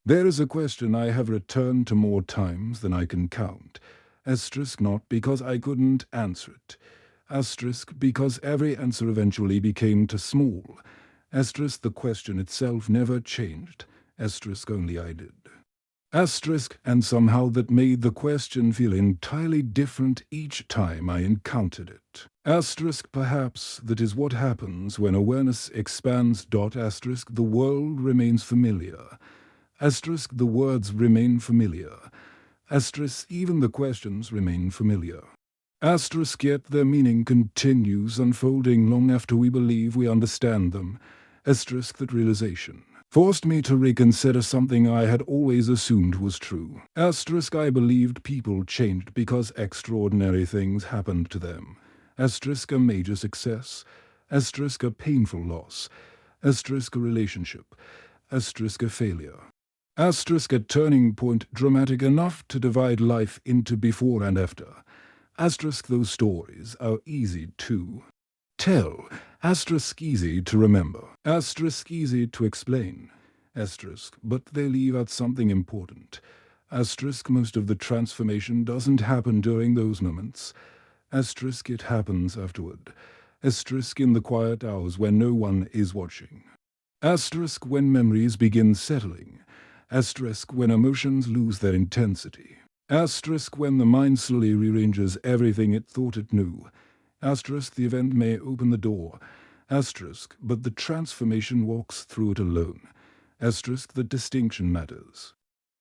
There is a question I have returned to more times than I can count. Asterisk not because I couldn't answer it. Asterisk because every answer eventually became too small. Asterisk the question itself never changed. Asterisk only I did. Asterisk, and somehow that made the question feel entirely different each time I encountered it. Asterisk, perhaps that is what happens when awareness expands. Asterisk, the world remains familiar. Asterisk, the words remain familiar. Asterisk, even the questions remain familiar. Asterisk, yet their meaning continues unfolding long after we believe we understand them. Asterisk, that realization forced me to reconsider something I had always assumed was true. Asterisk, I believed people changed because extraordinary things happened to them. Asterisk, a major success. Asterisk, a painful loss. Asterisk, a relationship. Asterisk, a failure. Asterisk, a turning point dramatic enough to divide life into before and after. Asterisk, those stories are easy to tell. Asterisk, easy to remember. Asterisk, easy to explain. Asterisk, but they leave out something important. Asterisk, most of the transformation doesn't happen during those moments. Asterisk, it happens afterward. Asterisk, in the quiet hours when no one is watching. Asterisk, when memories begin settling. Asterisk, when emotions lose their intensity. Asterisk, when the mind slowly rearranges everything it thought it knew. Asterisk, the event may open the door. Asterisk, but the transformation walks through it alone. Asterisk, the distinction matters.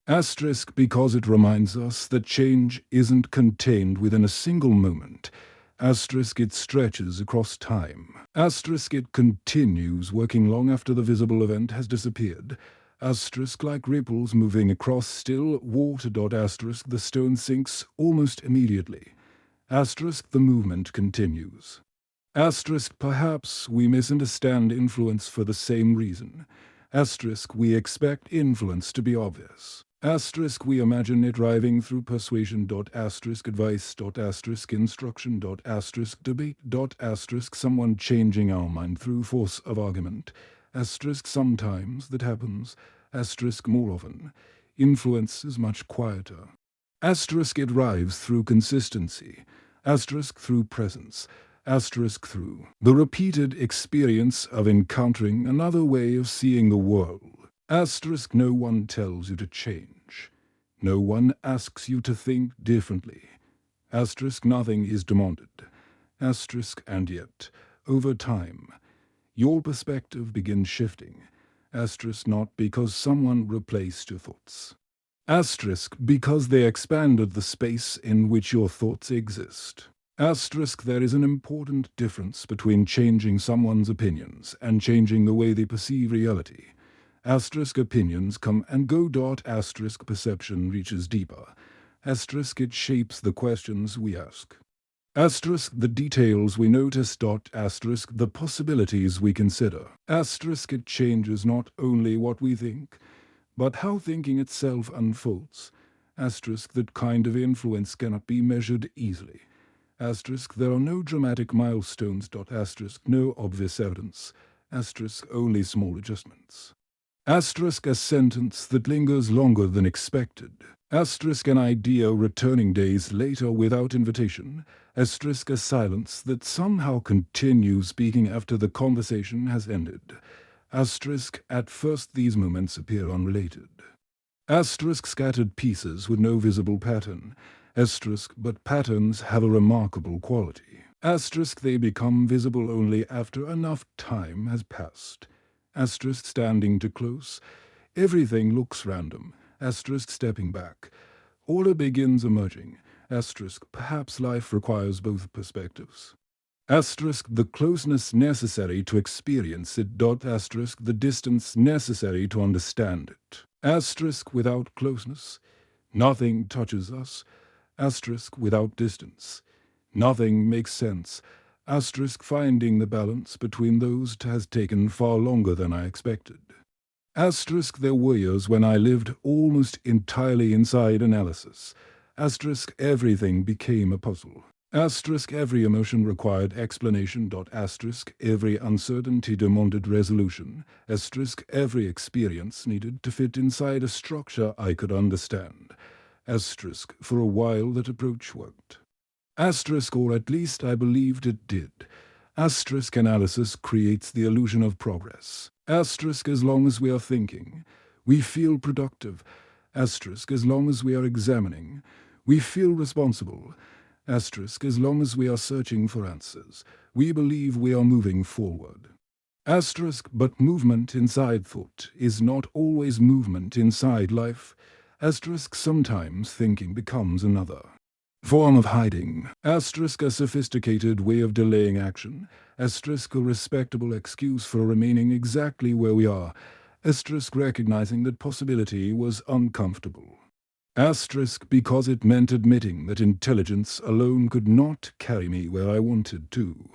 Asterisk, because it reminds us that change isn't contained within a single moment. Asterisk, it stretches across time. Asterisk, it continues working long after the visible event has disappeared. Asterisk, like ripples moving across still water. Asterisk, the stone sinks almost immediately. Asterisk, the movement continues. Asterisk, perhaps we misunderstand influence for the same reason. Asterisk, we expect influence to be obvious. Asterisk, we imagine it driving through persuasion. Asterisk, advice. Asterisk, instruction. Asterisk, debate. Asterisk, someone changing our mind through force of argument. Asterisk, sometimes that happens. Asterisk, more often. Influence is much quieter. Asterisk, it arrives through consistency. Asterisk, through presence. Asterisk, through the repeated experience of encountering another way of seeing the world. Asterisk, no one tells you to change. No one asks you to think differently. Asterisk, nothing is demanded. Asterisk, and yet, over time, your perspective begins shifting. Asterisk, not because someone replaced your thoughts. Asterisk, because they expanded the space in which your thoughts exist. Asterisk, there is an important difference between changing someone's opinions and changing the way they perceive reality. Asterisk, opinions come and go. Asterisk, perception reaches deeper. Asterisk, it shapes the questions we ask. Asterisk, the details we notice. Asterisk, the possibilities we consider. Asterisk, it changes not only what we think, but how thinking itself unfolds. Asterisk, that kind of influence cannot be measured easily. Asterisk, there are no dramatic milestones. Asterisk, no obvious evidence. Asterisk, only small adjustments. Asterisk, a sentence that lingers longer than expected. Asterisk, an idea returning days later without invitation. Asterisk, a silence that somehow continues speaking after the conversation has ended. Asterisk, at first these moments appear unrelated. Asterisk, scattered pieces with no visible pattern. Asterisk, but patterns have a remarkable quality. Asterisk, they become visible only after enough time has passed. Asterisk, standing too close. Everything looks random. Asterisk, stepping back. Order begins emerging. Asterisk, perhaps life requires both perspectives. Asterisk, the closeness necessary to experience it. Asterisk, the distance necessary to understand it. Asterisk, without closeness, nothing touches us. Asterisk, without distance, nothing makes sense. Asterisk, finding the balance between those has taken far longer than I expected. Asterisk, there were years when I lived almost entirely inside analysis. Asterisk, everything became a puzzle. Asterisk every emotion required explanation. Asterisk every uncertainty demanded resolution. Asterisk every experience needed to fit inside a structure I could understand. Asterisk for a while that approach worked. Asterisk, or at least I believed it did. Asterisk analysis creates the illusion of progress. Asterisk as long as we are thinking, we feel productive. Asterisk as long as we are examining, we feel responsible. Asterisk as long as we are searching for answers, we believe we are moving forward. Asterisk, but movement inside thought is not always movement inside life. Asterisk, sometimes thinking becomes another form of hiding. Asterisk, a sophisticated way of delaying action. Asterisk, a respectable excuse for remaining exactly where we are. Asterisk, recognizing that possibility was uncomfortable. Asterisk, because it meant admitting that intelligence alone could not carry me where I wanted to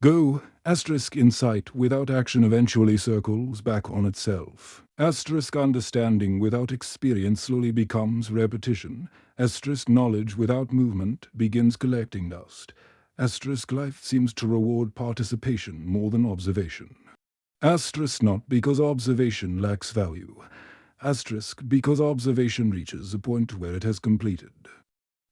go. Asterisk, insight without action eventually circles back on itself. Asterisk, understanding without experience slowly becomes repetition. Asterisk, knowledge without movement begins collecting dust. Asterisk, life seems to reward participation more than observation. Asterisk, not because observation lacks value. Asterisk, because observation reaches a point where it has completed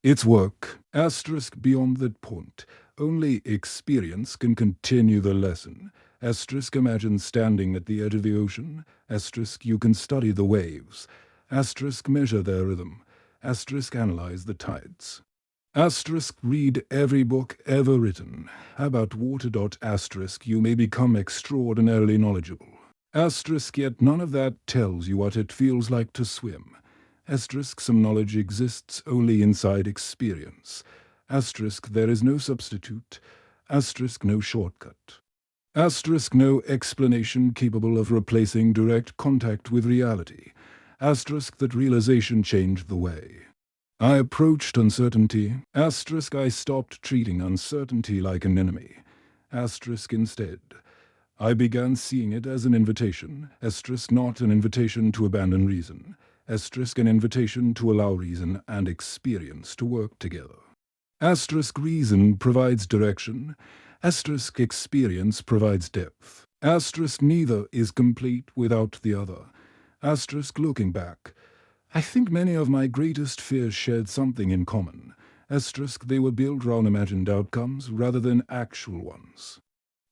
its work. Asterisk, beyond that point, only experience can continue the lesson. Asterisk, imagine standing at the edge of the ocean. Asterisk, you can study the waves. Asterisk, measure their rhythm. Asterisk, analyze the tides. Asterisk, read every book ever written. About water. Asterisk, you may become extraordinarily knowledgeable. Asterisk, yet none of that tells you what it feels like to swim. Asterisk, some knowledge exists only inside experience. Asterisk, there is no substitute. Asterisk, no shortcut. Asterisk, no explanation capable of replacing direct contact with reality. Asterisk, that realization changed the way I approached uncertainty. Asterisk, I stopped treating uncertainty like an enemy. Asterisk, instead, I began seeing it as an invitation. Asterisk, not an invitation to abandon reason. Asterisk, an invitation to allow reason and experience to work together. Asterisk, reason provides direction. Asterisk, experience provides depth. Asterisk, neither is complete without the other. Asterisk, looking back, I think many of my greatest fears shared something in common. Asterisk, they were built around imagined outcomes rather than actual ones.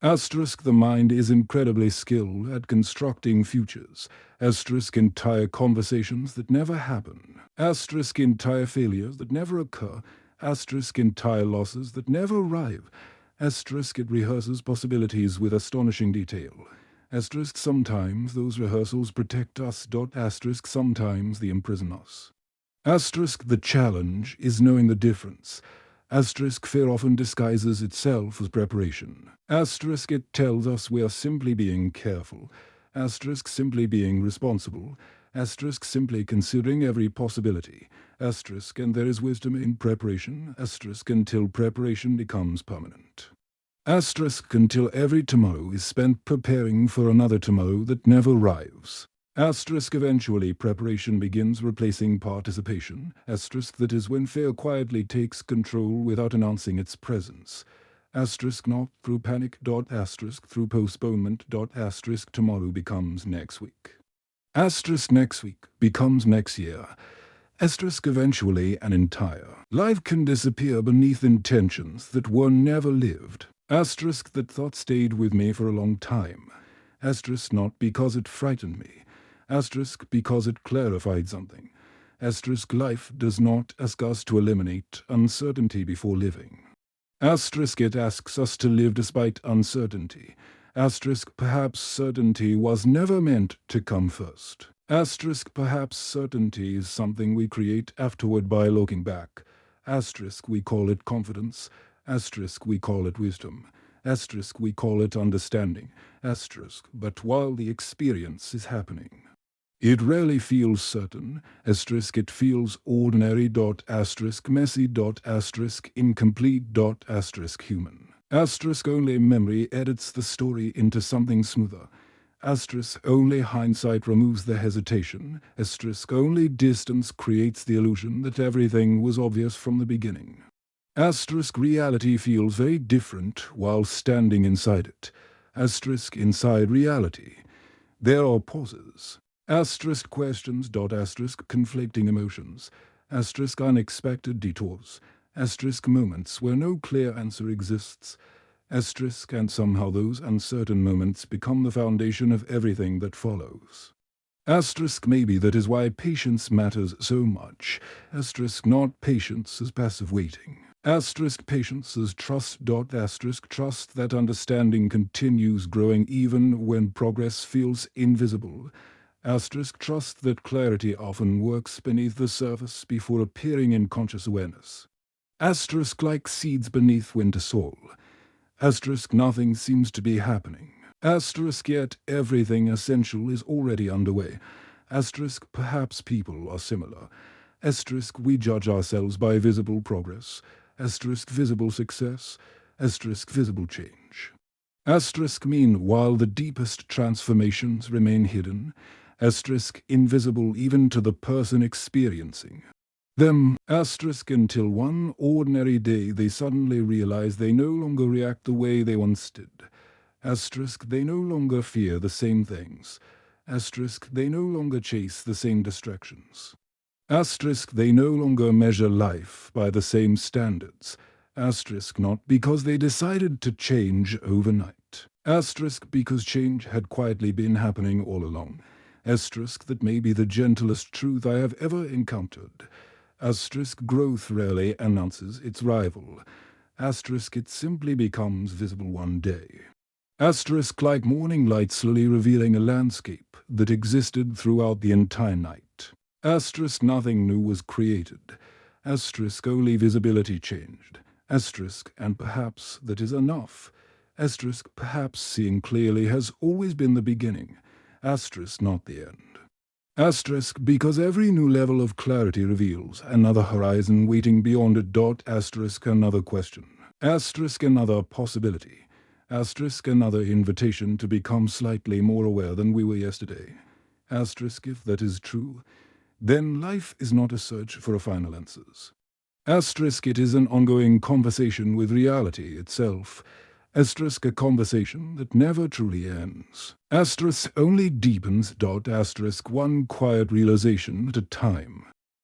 Asterisk, the mind is incredibly skilled at constructing futures. Asterisk, entire conversations that never happen. Asterisk, entire failures that never occur. Asterisk, entire losses that never arrive. Asterisk, it rehearses possibilities with astonishing detail. Asterisk, sometimes those rehearsals protect us. Asterisk, sometimes they imprison us. Asterisk, the challenge is knowing the difference. Asterisk, fear often disguises itself as preparation. Asterisk, it tells us we are simply being careful. Asterisk, simply being responsible. Asterisk, simply considering every possibility. Asterisk, and there is wisdom in preparation. Asterisk, until preparation becomes permanent. Asterisk, until every tomorrow is spent preparing for another tomorrow that never arrives. Asterisk, eventually preparation begins replacing participation. Asterisk, that is when fear quietly takes control without announcing its presence. Asterisk, not through panic. Asterisk, through postponement. Asterisk, tomorrow becomes next week. Asterisk, next week becomes next year. Asterisk, eventually an entire life can disappear beneath intentions that were never lived. Asterisk, that thought stayed with me for a long time. Asterisk, not because it frightened me. Asterisk, because it clarified something. Asterisk, life does not ask us to eliminate uncertainty before living. Asterisk, it asks us to live despite uncertainty. Asterisk, perhaps certainty was never meant to come first. Asterisk, perhaps certainty is something we create afterward by looking back. Asterisk, we call it confidence. Asterisk, we call it wisdom. Asterisk, we call it understanding. Asterisk, but while the experience is happening, it rarely feels certain. Asterisk, it feels ordinary. Asterisk, messy. Asterisk, incomplete. Asterisk, human. Asterisk, only memory edits the story into something smoother. Asterisk, only hindsight removes the hesitation. Asterisk, only distance creates the illusion that everything was obvious from the beginning. Asterisk reality feels very different while standing inside it. Asterisk inside reality. There are pauses. Asterisk questions. Asterisk conflicting emotions. Asterisk unexpected detours. Asterisk moments where no clear answer exists. Asterisk, and somehow those uncertain moments become the foundation of everything that follows. Asterisk, maybe that is why patience matters so much. Asterisk, not patience as passive waiting. Asterisk, patience as trust. Asterisk, trust that understanding continues growing even when progress feels invisible. Asterisk, trust that clarity often works beneath the surface before appearing in conscious awareness. Asterisk, like seeds beneath winter soil. Asterisk, nothing seems to be happening. Asterisk, yet everything essential is already underway. Asterisk, perhaps people are similar. Asterisk, we judge ourselves by visible progress. Asterisk, visible success. Asterisk, visible change. Asterisk, meanwhile the deepest transformations remain hidden. Asterisk, invisible even to the person experiencing them. Asterisk, until one ordinary day they suddenly realize they no longer react the way they once did. Asterisk, they no longer fear the same things. Asterisk, they no longer chase the same distractions. Asterisk, they no longer measure life by the same standards. Asterisk, not because they decided to change overnight. Asterisk, because change had quietly been happening all along. Asterisk, that may be the gentlest truth I have ever encountered. Asterisk, growth rarely announces its rival. Asterisk, it simply becomes visible one day. Asterisk, like morning light slowly revealing a landscape that existed throughout the entire night. Asterisk, nothing new was created. Asterisk, only visibility changed. Asterisk, and perhaps that is enough. Asterisk, perhaps seeing clearly has always been the beginning. Asterisk, not the end. Asterisk, because every new level of clarity reveals another horizon waiting beyond it. Asterisk, another question. Asterisk, another possibility. Asterisk, another invitation to become slightly more aware than we were yesterday. Asterisk, if that is true, then life is not a search for final answers. Asterisk, it is an ongoing conversation with reality itself. Asterisk, a conversation that never truly ends. Asterisk only deepens. Asterisk, one quiet realization at a time.